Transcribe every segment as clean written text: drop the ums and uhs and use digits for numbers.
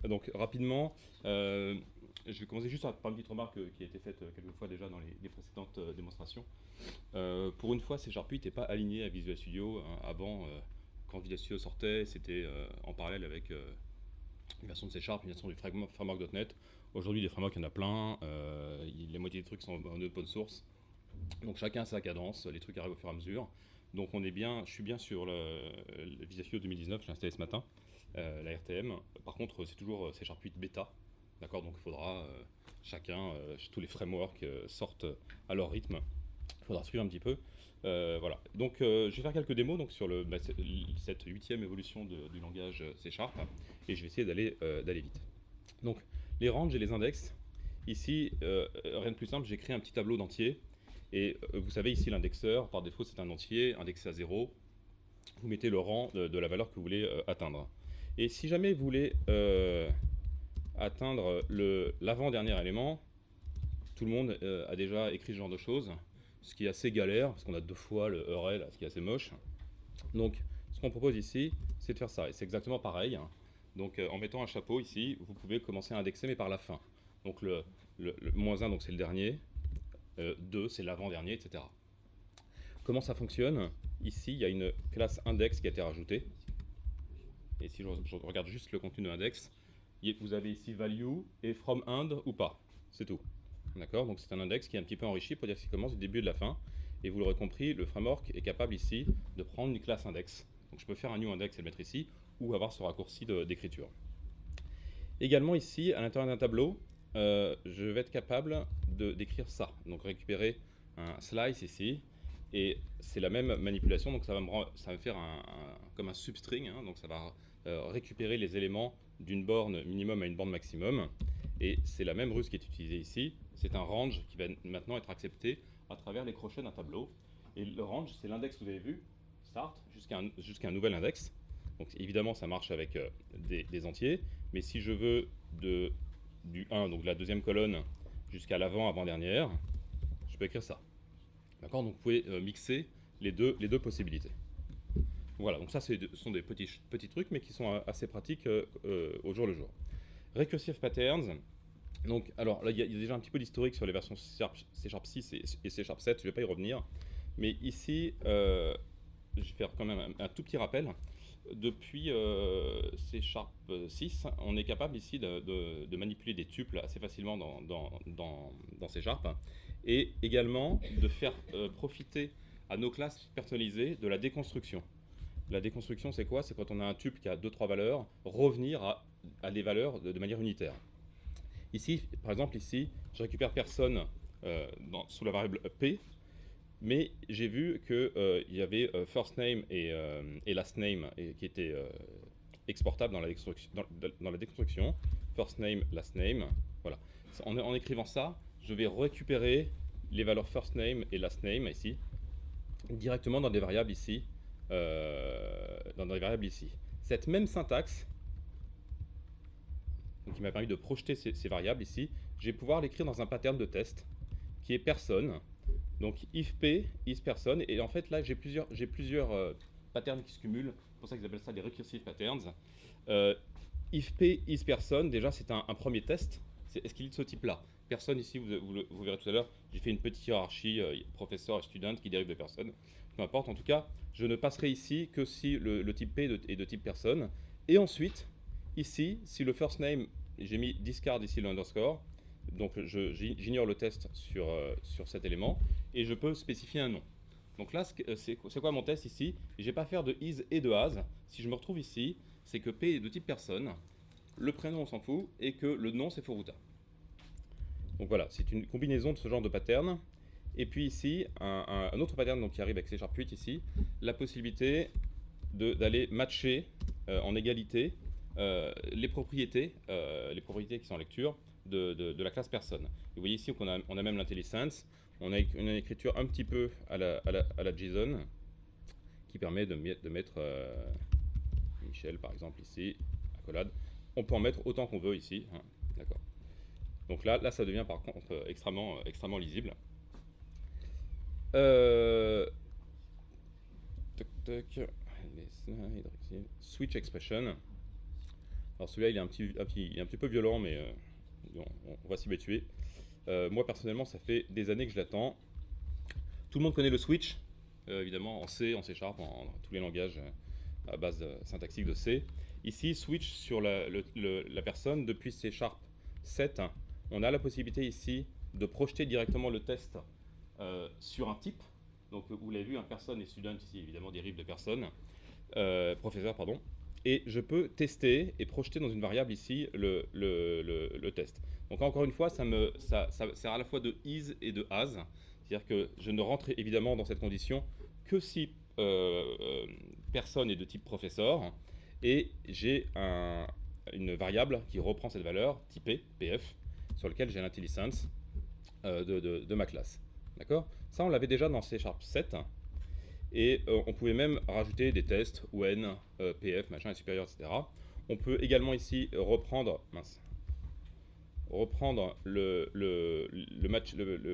Donc rapidement, je vais commencer juste par une petite remarque qui a été faite quelques fois déjà dans les précédentes démonstrations. Pour une fois, C# 8 n'était pas aligné à Visual Studio. Hein. Avant, quand Visual Studio sortait, c'était en parallèle avec une version de C#, une version du framework.net. Aujourd'hui, des frameworks, il y en a plein. La moitié des trucs sont en open source. Donc chacun a sa cadence, les trucs arrivent au fur et à mesure. Donc je suis bien sur le Visual Studio 2019, je l'ai installé ce matin, la RTM. Par contre, c'est toujours C# 8 bêta. D'accord, donc il faudra tous les frameworks sortent à leur rythme. Il faudra suivre un petit peu. Voilà. Donc je vais faire quelques démos donc, sur cette 8e évolution du langage C#, et je vais essayer d'aller vite. Donc les ranges et les index. Ici, rien de plus simple, j'ai créé un petit tableau d'entiers. Et vous savez, ici, l'indexeur, par défaut, c'est un entier indexé à 0. Vous mettez le rang de la valeur que vous voulez atteindre. Et si jamais vous voulez atteindre l'avant-dernier élément, tout le monde a déjà écrit ce genre de choses, ce qui est assez galère, parce qu'on a 2 fois le URL, ce qui est assez moche. Donc, ce qu'on propose ici, c'est de faire ça. Et c'est exactement pareil. Hein. Donc, en mettant un chapeau ici, vous pouvez commencer à indexer, mais par la fin. Donc, le -1, donc c'est le dernier. 2, c'est l'avant-dernier, etc. Comment ça fonctionne? Ici, il y a une classe index qui a été rajoutée. Et si je regarde juste le contenu de l'index, vous avez ici value et from end ou pas. C'est tout. D'accord? Donc c'est un index qui est un petit peu enrichi pour dire qu'il commence du début et de la fin. Et vous l'aurez compris, le framework est capable ici de prendre une classe index. Donc je peux faire un new index et le mettre ici, ou avoir ce raccourci d'écriture. Également ici, à l'intérieur d'un tableau, je vais être capable d'écrire ça. Donc récupérer un slice ici, et c'est la même manipulation, donc ça va me faire comme un substring, hein, donc ça va récupérer les éléments d'une borne minimum à une borne maximum, et c'est la même ruse qui est utilisée ici. C'est un range qui va maintenant être accepté à travers les crochets d'un tableau, et le range, c'est l'index que vous avez vu, start, jusqu'à un nouvel index. Donc évidemment, ça marche avec des entiers, mais si je veux du 1, donc de la deuxième colonne, jusqu'à l'avant-dernière, je peux écrire ça. D'accord? Donc vous pouvez mixer les deux possibilités. Voilà, donc ça ce sont des petits trucs, mais qui sont assez pratiques au jour le jour. Recursive patterns. Donc, alors là, il y a déjà un petit peu d'historique sur les versions C# 6 et C# 7, je ne vais pas y revenir. Mais ici, je vais faire quand même un tout petit rappel. Depuis C# 6, on est capable ici de manipuler des tuples assez facilement dans C#, et également de faire profiter à nos classes personnalisées de la déconstruction. La déconstruction, c'est quoi? C'est quand on a un tuple qui a 2-3 valeurs, revenir à des valeurs de manière unitaire. Ici, par exemple, ici, je récupère personne sous la variable P, mais j'ai vu qu'il y avait first name et last name qui étaient exportables dans la déconstruction. First name, last name. Voilà. En écrivant ça, je vais récupérer les valeurs first name et last name ici, directement dans des variables ici. Cette même syntaxe, qui m'a permis de projeter ces variables ici, je vais pouvoir l'écrire dans un pattern de test qui est personne. Donc if p is person, et en fait là j'ai plusieurs patterns qui se cumulent, c'est pour ça qu'ils appellent ça des recursive patterns. If p is person, déjà c'est un premier test, est-ce qu'il est de ce type là? Personne ici, vous verrez tout à l'heure, j'ai fait une petite hiérarchie professeur et student qui dérive de personne, peu importe, en tout cas je ne passerai ici que si le type p est de type personne, et ensuite ici si le first name, j'ai mis discard ici le underscore, donc j'ignore le test sur cet élément, et je peux spécifier un nom. Donc là, c'est quoi mon test ici? Je ne vais pas faire de is et de has. Si je me retrouve ici, c'est que P est de type personne, le prénom on s'en fout, et que le nom c'est Foruta. Donc voilà, c'est une combinaison de ce genre de pattern. Et puis ici, un autre pattern donc, qui arrive avec C# 8 ici, la possibilité d'aller matcher en égalité les propriétés qui sont en lecture de la classe personne. Vous voyez ici qu'on a même l'intelligence, on a une écriture un petit peu à la JSON qui permet de mettre Michel par exemple ici, accolade. On peut en mettre autant qu'on veut ici, hein, d'accord. Donc là ça devient par contre extrêmement lisible. Tac, tac. Les slides, switch expression. Alors celui-là, il est il est un petit peu violent, mais on va s'y habituer. Moi, personnellement, ça fait des années que je l'attends. Tout le monde connaît le switch, évidemment, en C, en C Sharp, en tous les langages à base syntaxique de C. Ici, switch sur la personne depuis C Sharp 7. On a la possibilité ici de projeter directement le test sur un type. Donc, vous l'avez vu, un person et student, ici, évidemment, dérive de personne, professeur, pardon. Et je peux tester et projeter dans une variable ici le test. Donc, encore une fois, ça sert à la fois de is et de as. C'est-à-dire que je ne rentre évidemment dans cette condition que si personne est de type professeur et j'ai une variable qui reprend cette valeur typée, pf, sur laquelle j'ai l'intelligence de ma classe. D'accord? Ça, on l'avait déjà dans C Sharp 7. Et on pouvait même rajouter des tests, when, pf, machin, est supérieur, etc. On peut également ici reprendre le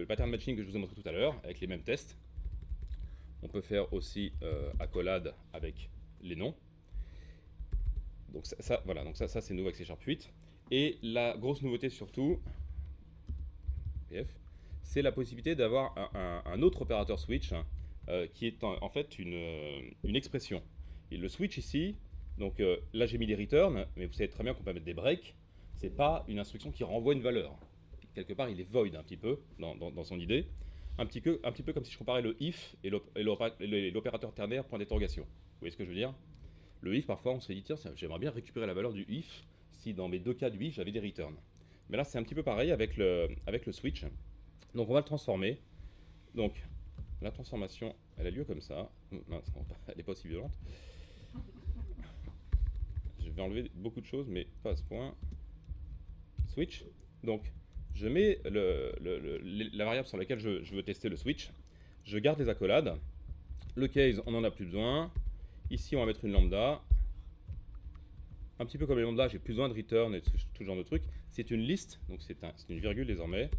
pattern matching que je vous ai montré tout à l'heure, avec les mêmes tests. On peut faire aussi accolade avec les noms. Donc voilà, donc ça c'est nouveau avec C Sharp 8. Et la grosse nouveauté surtout, PF, c'est la possibilité d'avoir un autre opérateur switch qui est en fait une expression. Et le switch ici, donc là j'ai mis des returns, mais vous savez très bien qu'on peut mettre des breaks. C'est pas une instruction qui renvoie une valeur. Quelque part, il est void un petit peu dans son idée. Un petit peu comme si je comparais le if et l'opérateur ternaire point d'interrogation. Vous voyez ce que je veux dire? Le if, parfois, on se dit, tiens, j'aimerais bien récupérer la valeur du if si dans mes deux cas du if, j'avais des returns. Mais là, c'est un petit peu pareil avec le switch. Donc, on va le transformer. Donc, la transformation, elle a lieu comme ça. Mince, elle n'est pas aussi violente. Je vais enlever beaucoup de choses, mais pas à ce point. Switch. Donc, je mets la variable sur laquelle je veux tester le switch. Je garde les accolades. Le case, on n'en a plus besoin. Ici, on va mettre une lambda. Un petit peu comme les lambda, j'ai plus besoin de return et tout ce genre de trucs. C'est une liste, donc c'est une virgule désormais.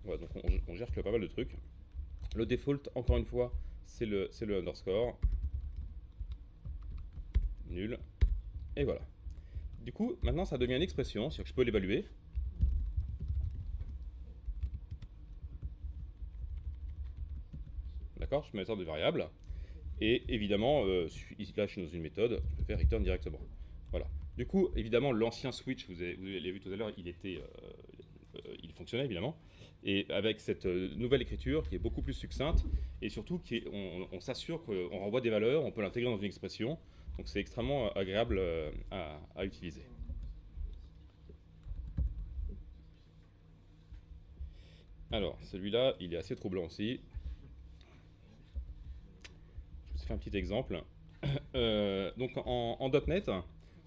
Voilà, donc on gère pas mal de trucs. Le default, encore une fois, c'est le underscore. Nul. Et voilà. Du coup, maintenant, ça devient une expression, c'est-à-dire que je peux l'évaluer. D'accord, je mets une sorte de variable. Et évidemment, ici, là, je suis dans une méthode, je peux faire return directement. Voilà. Du coup, évidemment, l'ancien switch, vous l'avez vu tout à l'heure, il fonctionnait évidemment. Et avec cette nouvelle écriture qui est beaucoup plus succincte, et surtout, on s'assure qu'on renvoie des valeurs, on peut l'intégrer dans une expression. Donc c'est extrêmement agréable à utiliser. Alors, celui-là, il est assez troublant aussi. Je vous fais un petit exemple. Donc en .NET,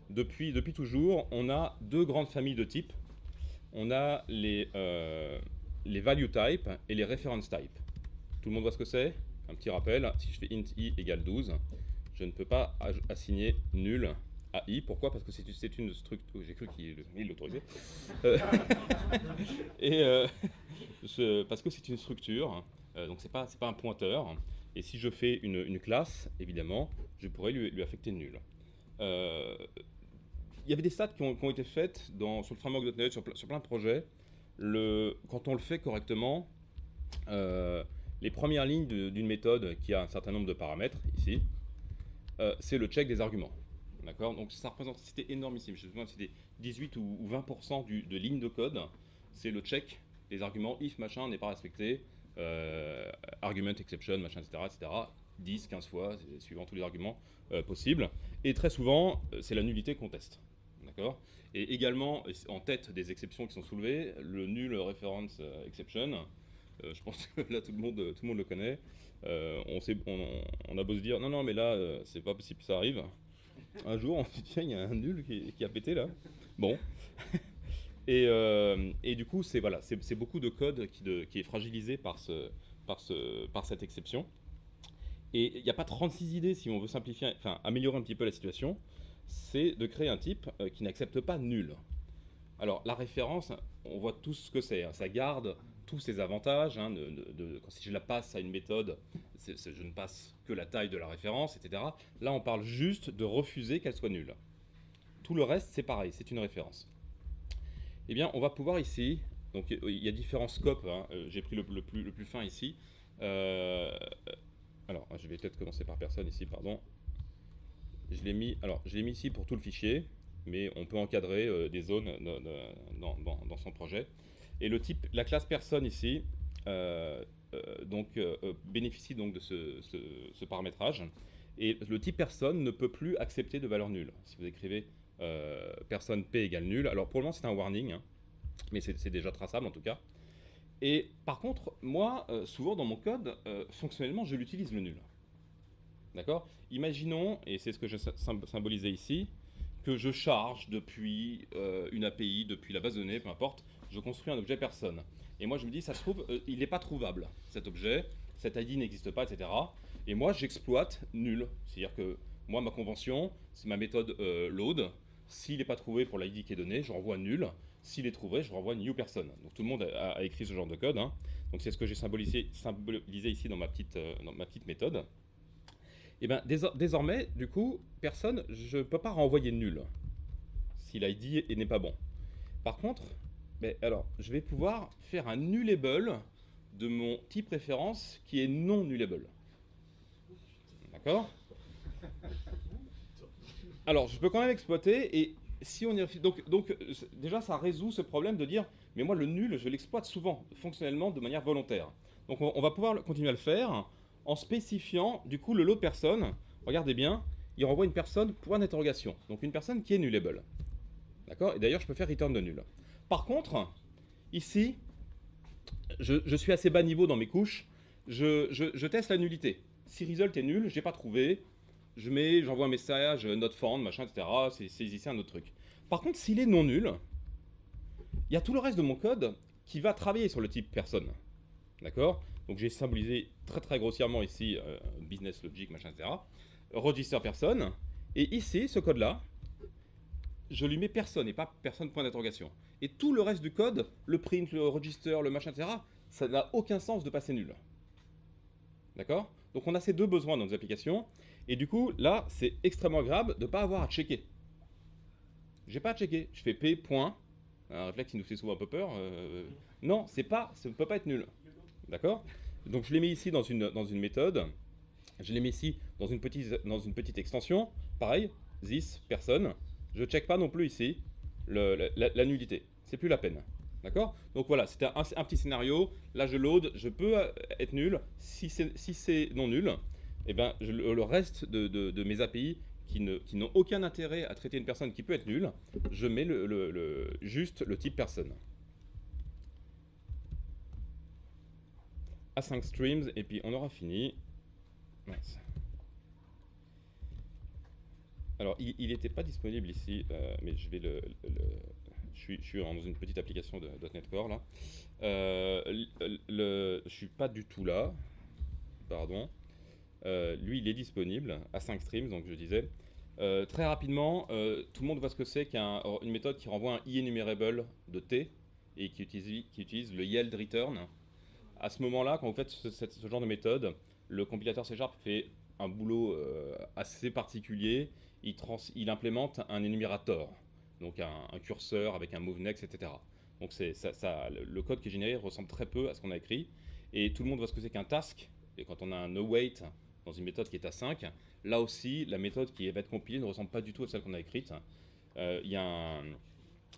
depuis toujours, on a deux grandes familles de types. On a les value type et les reference type. Tout le monde voit ce que c'est? Un petit rappel, si je fais int i égale 12, je ne peux pas assigner nul à i. Pourquoi? Parce que c'est une structure. J'ai cru qu'il l'autorisait. Parce que c'est une structure, donc c'est pas un pointeur. Et si je fais une classe, évidemment, je pourrais lui affecter nul. Il y avait des stats qui ont été faites sur le framework .NET, sur plein de projets. Quand on le fait correctement, les premières lignes d'une méthode qui a un certain nombre de paramètres, ici, c'est le check des arguments. D'accord? Donc ça représente, c'était énormissime. Je me souviens, c'était 18 ou 20% de lignes de code. C'est le check des arguments, if machin n'est pas respecté, argument exception, machin, etc. 10, 15 fois, suivant tous les arguments possibles. Et très souvent, c'est la nullité qu'on teste. D'accord? Et également, en tête des exceptions qui sont soulevées, le nul reference exception. Je pense que là, tout le monde le connaît. On a beau se dire, non, mais là, c'est pas possible que ça arrive. Un jour, on se dit, tiens, il y a un nul qui a pété là. Bon. Et du coup, c'est beaucoup de code qui est fragilisé par cette exception. Et il n'y a pas 36 idées si on veut simplifier, enfin améliorer un petit peu la situation. C'est de créer un type qui n'accepte pas nul. Alors la référence, on voit tous ce que c'est. Ça garde tous ses avantages. Hein, si je la passe à une méthode, je ne passe que la taille de la référence, etc. Là, on parle juste de refuser qu'elle soit nulle. Tout le reste, c'est pareil, c'est une référence. Eh bien, on va pouvoir ici, donc il y a différents scopes, hein, j'ai pris le plus fin ici. Alors, je vais peut-être commencer par personne ici, pardon. Je l'ai mis ici pour tout le fichier, mais on peut encadrer des zones dans son projet. Et la classe personne ici, bénéficie donc de ce paramétrage. Et le type personne ne peut plus accepter de valeur nulle. Si vous écrivez personne P égale nul, alors pour le moment c'est un warning, hein, mais c'est déjà traçable en tout cas. Et par contre, moi, souvent dans mon code, fonctionnellement, je l'utilise le nul. D'accord? Imaginons, et c'est ce que je symbolisais ici, que je charge depuis une API, depuis la base de données, peu importe, je construis un objet personne. Et moi je me dis, ça se trouve, il n'est pas trouvable, cet objet, cet ID n'existe pas, etc. Et moi j'exploite nul. C'est-à-dire que moi, ma convention, c'est ma méthode load. S'il n'est pas trouvé pour l'ID qui est donné, je renvoie nul. S'il est trouvé, je renvoie new person. Donc tout le monde a écrit ce genre de code. Hein. Donc c'est ce que j'ai symbolisé ici dans ma petite méthode. Et bien désormais, du coup, personne, je ne peux pas renvoyer nul si l'ID n'est pas bon. Par contre, alors, je vais pouvoir faire un nullable de mon type référence qui est non nullable. D'accord? Alors, je peux quand même exploiter, et si on y réfléchit, donc déjà, ça résout ce problème de dire, mais moi, le nul, je l'exploite souvent, fonctionnellement, de manière volontaire. Donc, on va pouvoir continuer à le faire en spécifiant, du coup, le load person. Regardez bien, il renvoie une personne, point d'interrogation. Donc, une personne qui est nullable. D'accord? Et d'ailleurs, je peux faire return de nul. Par contre, ici, je suis assez bas niveau dans mes couches. Je teste la nullité. Si result est nul, je n'ai pas trouvé. J'envoie un message, not found, machin, etc. C'est un autre truc. Par contre, s'il est non nul, il y a tout le reste de mon code qui va travailler sur le type personne. D'accord? Donc j'ai symbolisé très grossièrement ici business logic, machin, etc. Register personne. Et ici, ce code-là, je lui mets personne et pas personne point d'interrogation. Et tout le reste du code, le print, le register, le machin, etc., ça n'a aucun sens de passer nul. D'accord? Donc on a ces deux besoins dans nos applications. Et du coup, là, c'est extrêmement agréable de ne pas avoir à checker. J'ai pas à checker. Je fais P point. Un réflexe qui nous fait souvent un peu peur. Non, ça ne peut pas être nul. D'accord? Donc je l'ai mis ici dans une méthode. Je l'ai mis ici dans une petite extension. Pareil, this, personne. Je ne check pas non plus ici la nullité. C'est plus la peine. D'accord? Donc voilà, c'était un petit scénario. Là, je load, je peux être nul. Si c'est non nul, eh ben, le reste de mes API qui n'ont aucun intérêt à traiter une personne qui peut être nulle, je mets juste le type personne. A5 streams, et puis on aura fini. Nice. Alors, il n'était pas disponible ici, mais je vais je suis dans une petite application de .NET Core, là. Je suis pas du tout là. Pardon. Lui, il est disponible à 5 streams, donc je disais. Très rapidement, tout le monde voit ce que c'est qu'une méthode qui renvoie un enumerable de T et qui utilise le yield return. À ce moment-là, quand vous faites ce genre de méthode, le compilateur C# fait un boulot assez particulier. Il implémente un énumérateur, donc un curseur avec un move next, etc. Donc le code qui est généré ressemble très peu à ce qu'on a écrit. Et tout le monde voit ce que c'est qu'un task. Et quand on a un await dans une méthode qui est à 5, là aussi, la méthode qui va être compilée ne ressemble pas du tout à celle qu'on a écrite. Il y a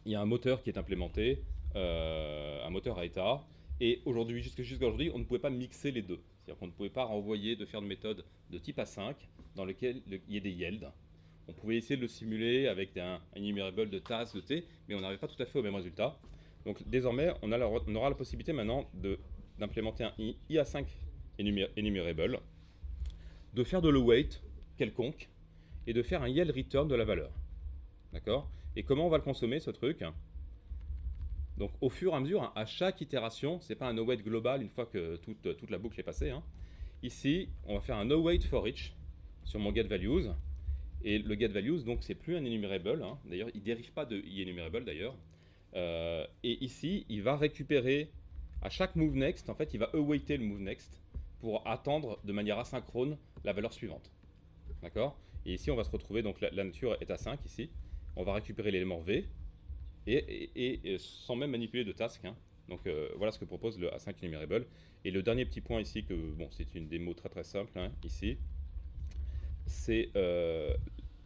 un moteur qui est implémenté, un moteur à état. Et aujourd'hui, jusqu'à aujourd'hui, on ne pouvait pas mixer les deux. C'est-à-dire qu'on ne pouvait pas faire de méthode de type A5 dans lequel il y ait des yields. On pouvait essayer de le simuler avec un enumerable de task, de T, mais on n'arrive pas tout à fait au même résultat. Donc désormais, on aura la possibilité maintenant d'implémenter un IA5 enumerable, de faire de l'await quelconque, et de faire un yield return de la valeur. D'accord? Et comment on va le consommer, ce truc? Donc au fur et à mesure, à chaque itération, c'est pas un await global une fois que toute la boucle est passée. Hein. Ici, on va faire un await for each sur mon getValues. Et le getValues, donc c'est plus un enumerable. Hein. D'ailleurs, il ne dérive pas de enumerable d'ailleurs. Et ici, il va récupérer À chaque move next, en fait, il va awaiter le move next pour attendre de manière asynchrone la valeur suivante. D'accord? Et ici, on va se retrouver, donc la nature est à 5 ici. On va récupérer l'élément V et sans même manipuler de task. Hein. Donc voilà ce que propose le async enumerable. Et le dernier petit point ici, que bon, c'est une démo très très simple hein, ici, c'est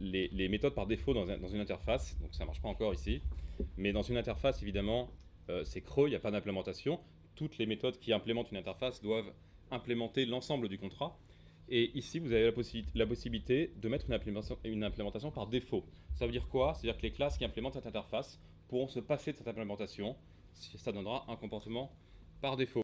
les méthodes par défaut dans une interface. Donc ça ne marche pas encore ici. Mais dans une interface, évidemment, c'est creux, il n'y a pas d'implémentation. Toutes les méthodes qui implémentent une interface doivent implémenter l'ensemble du contrat. Et ici, vous avez la possibilité de mettre une implémentation par défaut. Ça veut dire quoi? C'est-à-dire que les classes qui implémentent cette interface pourront se passer de cette implémentation. Ça donnera un comportement par défaut.